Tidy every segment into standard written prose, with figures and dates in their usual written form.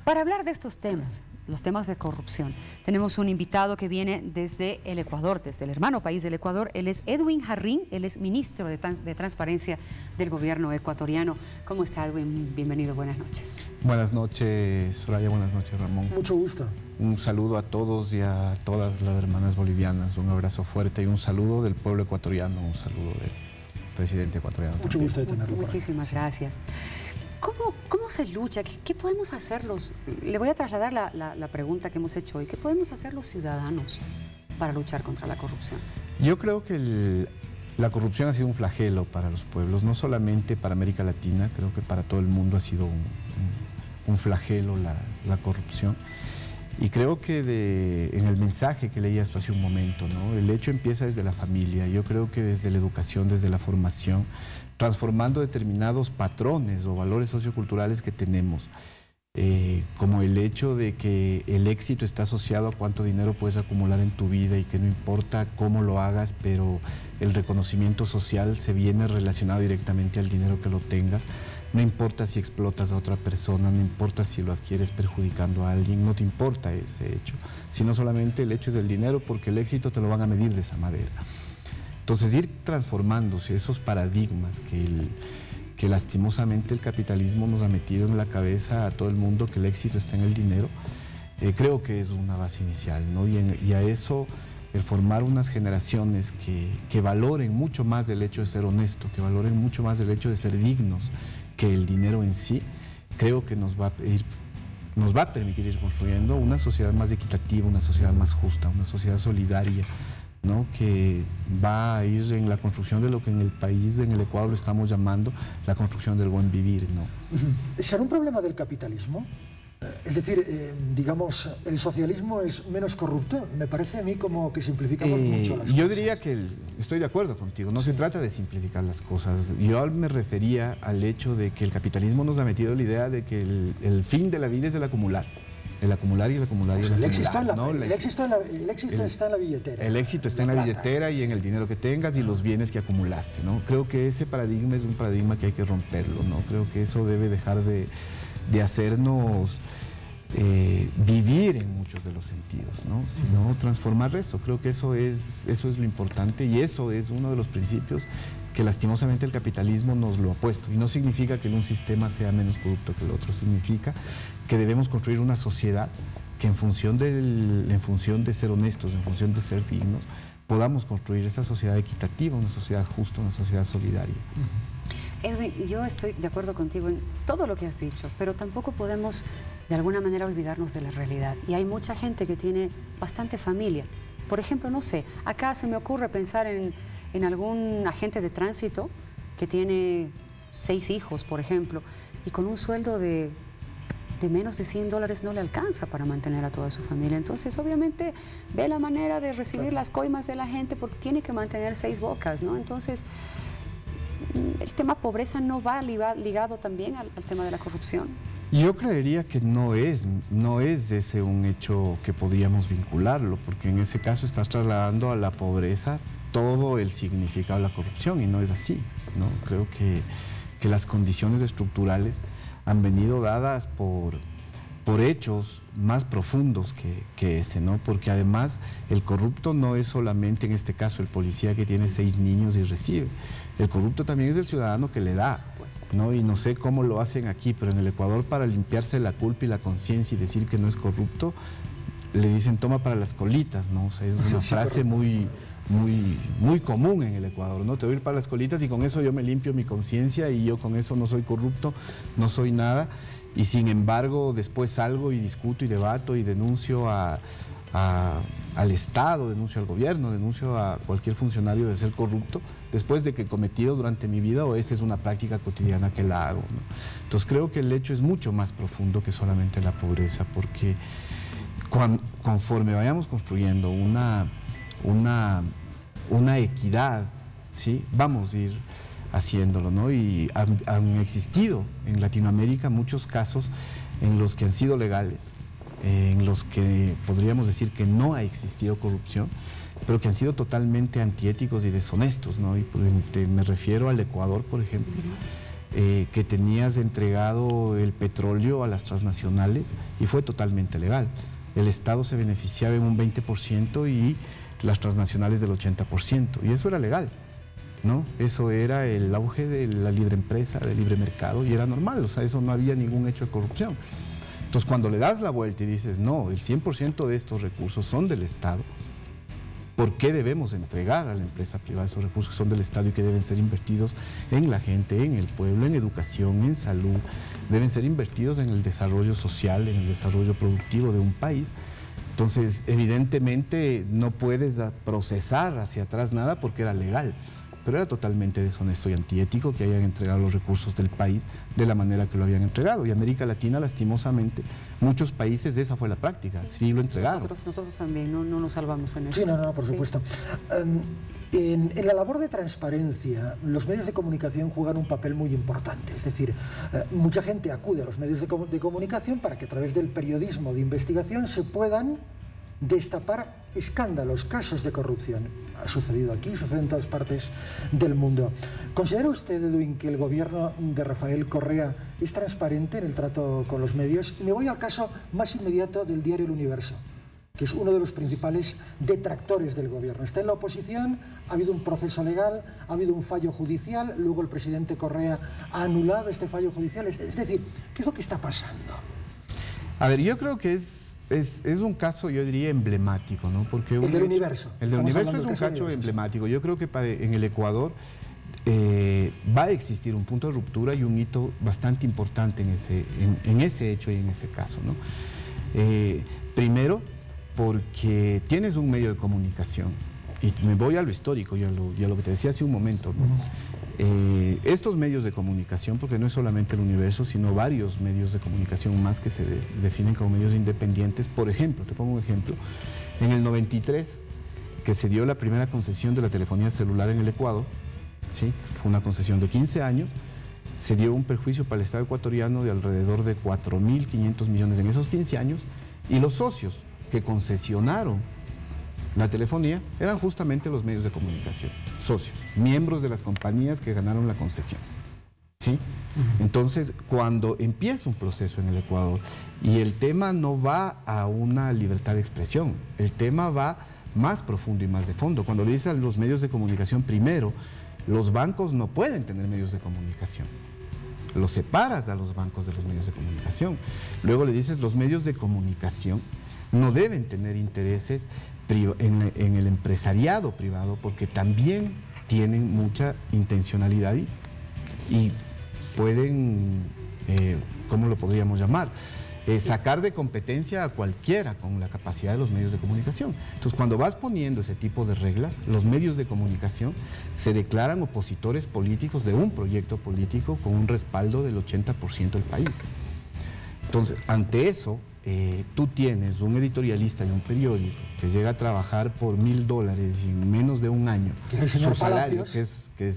Para hablar de estos temas, los temas de corrupción, tenemos un invitado que viene desde el Ecuador, desde el hermano país del Ecuador. Él es Edwin Jarrín, él es ministro de Transparencia del gobierno ecuatoriano. ¿Cómo está, Edwin? Bienvenido, buenas noches. Buenas noches, Soraya, buenas noches, Ramón. Mucho gusto. Un saludo a todos y a todas las hermanas bolivianas, un abrazo fuerte y un saludo del pueblo ecuatoriano, un saludo del presidente ecuatoriano. Mucho gusto de tenerlo. Muchísimas gracias. ¿Cómo se lucha? ¿Qué podemos hacer le voy a trasladar la pregunta que hemos hecho hoy. ¿Qué podemos hacer los ciudadanos para luchar contra la corrupción? Yo creo que la corrupción ha sido un flagelo para los pueblos, no solamente para América Latina, creo que para todo el mundo ha sido un flagelo la corrupción. Y creo que en el mensaje que leía esto hace un momento, ¿no? El hecho empieza desde la familia. Yo creo que desde la educación, desde la formación, transformando determinados patrones o valores socioculturales que tenemos, como el hecho de que el éxito está asociado a cuánto dinero puedes acumular en tu vida y que no importa cómo lo hagas, pero el reconocimiento social se viene relacionado directamente al dinero que lo tengas. No importa si explotas a otra persona, no importa si lo adquieres perjudicando a alguien, no te importa ese hecho, sino solamente el hecho es del dinero, porque el éxito te lo van a medir de esa manera. Entonces, ir transformándose esos paradigmas que lastimosamente el capitalismo nos ha metido en la cabeza a todo el mundo, que el éxito está en el dinero, creo que es una base inicial, ¿no? Y a eso, el formar unas generaciones que valoren mucho más el hecho de ser honesto, que valoren mucho más el hecho de ser dignos que el dinero en sí, creo que nos va a permitir ir construyendo una sociedad más equitativa, una sociedad más justa, una sociedad solidaria, ¿no? Que va a ir en la construcción de lo que en el país, en el Ecuador, estamos llamando la construcción del buen vivir, ¿no? ¿Será un problema del capitalismo? Es decir, digamos, ¿el socialismo es menos corrupto? Me parece a mí como que simplificamos mucho las cosas. Yo diría que estoy de acuerdo contigo, no se trata de simplificar las cosas. Yo me refería al hecho de que el capitalismo nos ha metido la idea de que el fin de la vida es el acumular. El acumular y el acumular y el acumular. El éxito está en la billetera. El éxito está en la billetera y en el dinero que tengas y los bienes que acumulaste, ¿no? Creo que ese paradigma es un paradigma que hay que romperlo, ¿no? Creo que eso debe dejar de hacernos vivir en muchos de los sentidos, ¿no? Sino transformar eso. Creo que eso es lo importante y eso es uno de los principios que lastimosamente el capitalismo nos lo ha puesto. Y no significa que un sistema sea menos corrupto que el otro, significa que debemos construir una sociedad que en función de ser honestos, en función de ser dignos, podamos construir esa sociedad equitativa, una sociedad justa, una sociedad solidaria. Edwin, yo estoy de acuerdo contigo en todo lo que has dicho, pero tampoco podemos de alguna manera olvidarnos de la realidad. Y hay mucha gente que tiene bastante familia. Por ejemplo, no sé, acá se me ocurre pensar en algún agente de tránsito que tiene 6 hijos, por ejemplo, y con un sueldo de menos de $100 no le alcanza para mantener a toda su familia. Entonces, obviamente, ve la manera de recibir las coimas de la gente porque tiene que mantener 6 bocas, ¿no? Entonces, ¿el tema pobreza no va ligado también al tema de la corrupción? Yo creería que no es ese un hecho que podríamos vincularlo, porque en ese caso estás trasladando a la pobreza todo el significado de la corrupción y no es así, ¿no? Creo que las condiciones estructurales han venido dadas por hechos más profundos que ese, ¿no? Porque además el corrupto no es solamente en este caso el policía que tiene 6 niños y recibe. El corrupto también es el ciudadano que le da, ¿no? Y no sé cómo lo hacen aquí, pero en el Ecuador, para limpiarse la culpa y la conciencia y decir que no es corrupto, le dicen toma para las colitas, ¿no? O sea, es una frase muy común en el Ecuador, ¿no? Te voy a ir para las colitas y con eso yo me limpio mi conciencia y yo con eso no soy corrupto, no soy nada. Y sin embargo, después salgo y discuto y debato y denuncio al Estado, denuncio al gobierno, denuncio a cualquier funcionario de ser corrupto, después de que he cometido durante mi vida, o esa es una práctica cotidiana que la hago, ¿no? Entonces creo que el hecho es mucho más profundo que solamente la pobreza, porque conforme vayamos construyendo una equidad, ¿sí? Vamos a ir haciéndolo, ¿no? Y han existido en Latinoamérica muchos casos en los que han sido legales, en los que podríamos decir que no ha existido corrupción, pero que han sido totalmente antiéticos y deshonestos, ¿no? Y me refiero al Ecuador, por ejemplo, que tenías entregado el petróleo a las transnacionales y fue totalmente legal. El Estado se beneficiaba en un 20% y las transnacionales del 80%, y eso era legal, ¿no? Eso era el auge de la libre empresa, del libre mercado, y era normal, o sea, eso no había ningún hecho de corrupción. Entonces, cuando le das la vuelta y dices, no, el 100% de estos recursos son del Estado, ¿por qué debemos entregar a la empresa privada esos recursos que son del Estado y que deben ser invertidos en la gente, en el pueblo, en educación, en salud? Deben ser invertidos en el desarrollo social, en el desarrollo productivo de un país. Entonces, evidentemente, no puedes procesar hacia atrás nada porque era legal, pero era totalmente deshonesto y antiético que hayan entregado los recursos del país de la manera que lo habían entregado. Y América Latina, lastimosamente, muchos países, esa fue la práctica, sí lo entregaron. Nosotros también no nos salvamos en eso. Sí, no, por supuesto. En la labor de transparencia, los medios de comunicación juegan un papel muy importante. Es decir, mucha gente acude a los medios de comunicación para que a través del periodismo de investigación se puedan destapar escándalos, casos de corrupción. Ha sucedido aquí, sucede en todas partes del mundo. ¿Considera usted, Edwin, que el gobierno de Rafael Correa es transparente en el trato con los medios? Y me voy al caso más inmediato del diario El Universo, que es uno de los principales detractores del gobierno. Está en la oposición, ha habido un proceso legal, ha habido un fallo judicial, luego el presidente Correa ha anulado este fallo judicial. Es decir, ¿qué es lo que está pasando? A ver, yo creo que es un caso, yo diría, emblemático, ¿no? Porque el del Universo. El del Universo es un caso emblemático. Yo creo que en el Ecuador va a existir un punto de ruptura y un hito bastante importante en ese hecho y en ese caso, ¿no? Primero, porque tienes un medio de comunicación, y me voy a lo histórico y a lo que te decía hace un momento, ¿no? Estos medios de comunicación, porque no es solamente El Universo, sino varios medios de comunicación más que se definen como medios independientes. Por ejemplo, te pongo un ejemplo, en el 93, que se dio la primera concesión de la telefonía celular en el Ecuador, ¿sí? Fue una concesión de 15 años, se dio un perjuicio para el Estado ecuatoriano de alrededor de 4.500 millones en esos 15 años, y los socios que concesionaron la telefonía eran justamente los medios de comunicación, socios, miembros de las compañías que ganaron la concesión, ¿sí? Entonces, cuando empieza un proceso en el Ecuador y el tema no va a una libertad de expresión, el tema va más profundo y más de fondo. Cuando le dices a los medios de comunicación, primero, los bancos no pueden tener medios de comunicación. Los separas a los bancos de los medios de comunicación. Luego le dices, los medios de comunicación no deben tener intereses en el empresariado privado, porque también tienen mucha intencionalidad y pueden, ¿cómo lo podríamos llamar? Sacar de competencia a cualquiera con la capacidad de los medios de comunicación. Entonces, cuando vas poniendo ese tipo de reglas, los medios de comunicación se declaran opositores políticos de un proyecto político con un respaldo del 80% del país. Entonces, ante eso, tú tienes un editorialista de un periódico que llega a trabajar por $1.000 y en menos de un año su salario, que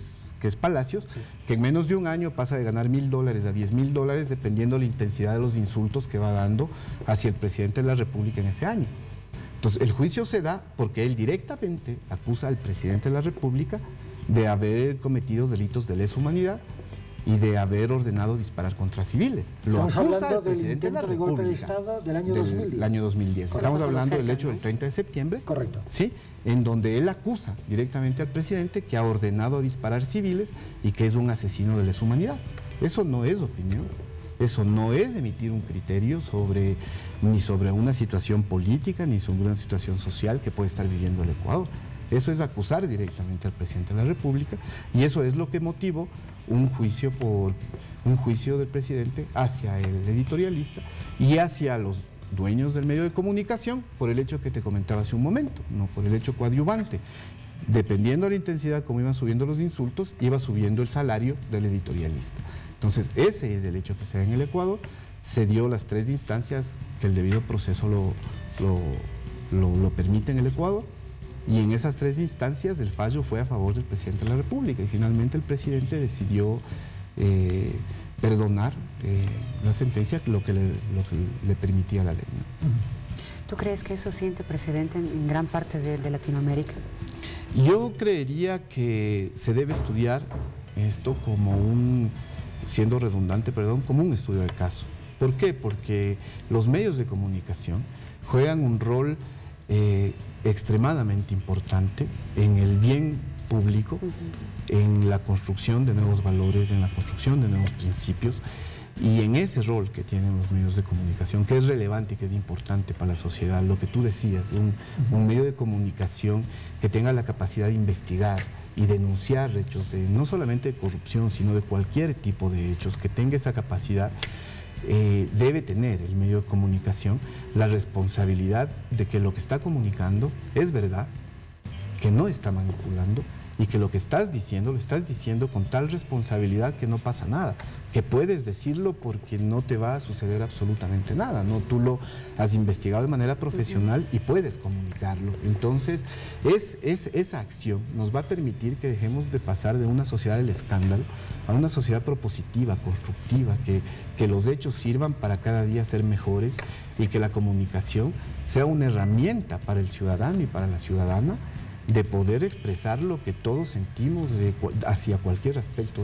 es Palacios, sí, que en menos de un año pasa de ganar $1.000 a $10.000 dependiendo de la intensidad de los insultos que va dando hacia el presidente de la República en ese año. Entonces, el juicio se da porque él directamente acusa al presidente de la República de haber cometido delitos de lesa humanidad y de haber ordenado disparar contra civiles. Estamos hablando del intento de golpe de Estado del año 2010. Del año 2010. Correcto, estamos hablando del hecho del 30 de septiembre. Correcto. Sí, en donde él acusa directamente al presidente que ha ordenado disparar civiles y que es un asesino de lesa humanidad. Eso no es opinión. Eso no es emitir un criterio ni sobre una situación política, ni sobre una situación social que puede estar viviendo el Ecuador. Eso es acusar directamente al presidente de la República, y eso es lo que motivó un juicio del presidente hacia el editorialista y hacia los dueños del medio de comunicación por el hecho que te comentaba hace un momento, no por el hecho coadyuvante. Dependiendo de la intensidad como iban subiendo los insultos, iba subiendo el salario del editorialista. Entonces, ese es el hecho que se da en el Ecuador. Se dio las 3 instancias que el debido proceso lo permite en el Ecuador. Y en esas 3 instancias el fallo fue a favor del presidente de la República y finalmente el presidente decidió perdonar la sentencia, lo que le permitía la ley, ¿no? ¿Tú crees que eso siente precedente en gran parte de Latinoamérica? Yo creería que se debe estudiar esto como siendo redundante, perdón, como un estudio de caso. ¿Por qué? Porque los medios de comunicación juegan un rol extremadamente importante en el bien público, en la construcción de nuevos valores, en la construcción de nuevos principios, y en ese rol que tienen los medios de comunicación, que es relevante y que es importante para la sociedad, lo que tú decías, un medio de comunicación que tenga la capacidad de investigar y denunciar hechos de no solamente de corrupción, sino de cualquier tipo de hechos, que tenga esa capacidad, debe tener el medio de comunicación la responsabilidad de que lo que está comunicando es verdad, que no está manipulando, y que lo que estás diciendo, lo estás diciendo con tal responsabilidad que no pasa nada, que puedes decirlo porque no te va a suceder absolutamente nada, ¿no? Tú lo has investigado de manera profesional y puedes comunicarlo. Entonces, esa acción nos va a permitir que dejemos de pasar de una sociedad del escándalo a una sociedad propositiva, constructiva, que los hechos sirvan para cada día ser mejores y que la comunicación sea una herramienta para el ciudadano y para la ciudadana de poder expresar lo que todos sentimos hacia cualquier aspecto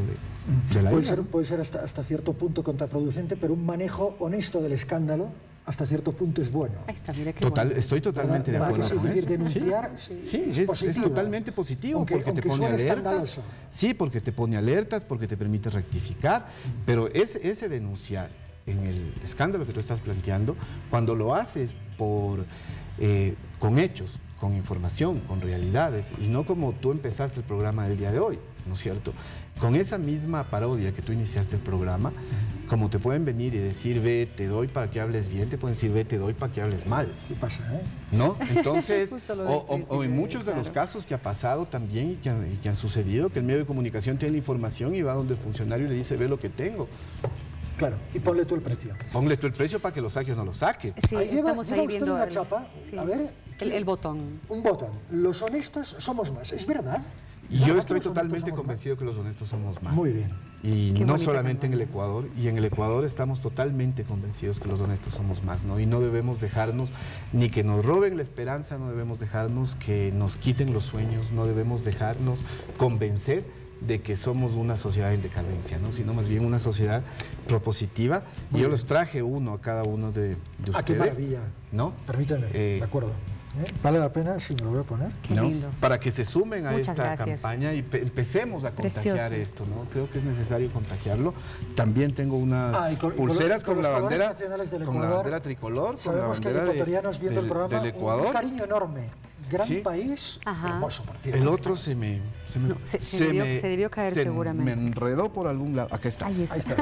de la vida. Puede ser hasta cierto punto contraproducente, pero un manejo honesto del escándalo hasta cierto punto es bueno. Ahí está, mira qué bueno. Estoy totalmente de acuerdo con eso. Denunciar es totalmente positivo, porque te pone alertas. Sí, porque te pone alertas, porque te permite rectificar, pero ese denunciar en el escándalo que tú estás planteando, cuando lo haces con hechos, con información, con realidades, y no como tú empezaste el programa del día de hoy, ¿no es cierto? Con esa misma parodia que tú iniciaste el programa, como te pueden venir y decir, ve, te doy para que hables bien, te pueden decir, ve, te doy para que hables mal. ¿Qué pasa, ¿No? Entonces, o en muchos de los casos que ha pasado también y que han sucedido, que el medio de comunicación tiene la información y va donde el funcionario y le dice, ve lo que tengo. Claro, y ponle tú el precio. Ponle tú el precio para que lo saque o no lo saque. Sí, estamos ahí viendo una chapa, sí, a ver, el botón. Un botón. Los honestos somos más, ¿es verdad? Y yo estoy totalmente convencido que los honestos somos más. Muy bien. Y no solamente en el Ecuador, y en el Ecuador estamos totalmente convencidos que los honestos somos más, ¿no? Y no debemos dejarnos ni que nos roben la esperanza, no debemos dejarnos que nos quiten los sueños, no debemos dejarnos convencer de que somos una sociedad en decadencia, ¿no? Sino más bien una sociedad propositiva. Y yo los traje a cada uno de ustedes. ¡Ah, qué maravilla! ¿No? Permítame, de acuerdo. ¿Vale la pena si me lo voy a poner? Qué lindo. Para que se sumen a Muchas esta gracias. campaña y empecemos a contagiar esto, ¿no? Creo que es necesario contagiarlo. También tengo unas pulseras con la bandera tricolor, con la bandera del Ecuador. Un cariño enorme. Gran país, hermoso, por cierto. El otro se debió caer seguramente. Me enredó por algún lado. Acá está. Ahí está.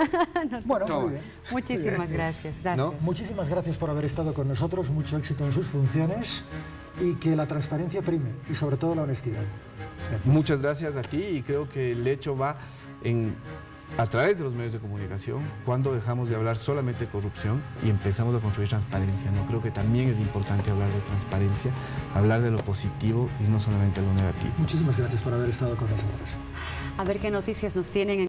Bueno, muy bien. Muchísimas gracias. ¿No? Muchísimas gracias por haber estado con nosotros. Mucho éxito en sus funciones y que la transparencia prime y sobre todo la honestidad. Gracias. Muchas gracias a ti y creo que el hecho va a través de los medios de comunicación, cuando dejamos de hablar solamente de corrupción y empezamos a construir transparencia, ¿no? Creo que también es importante hablar de transparencia, hablar de lo positivo y no solamente de lo negativo. Muchísimas gracias por haber estado con nosotros. A ver qué noticias nos tienen.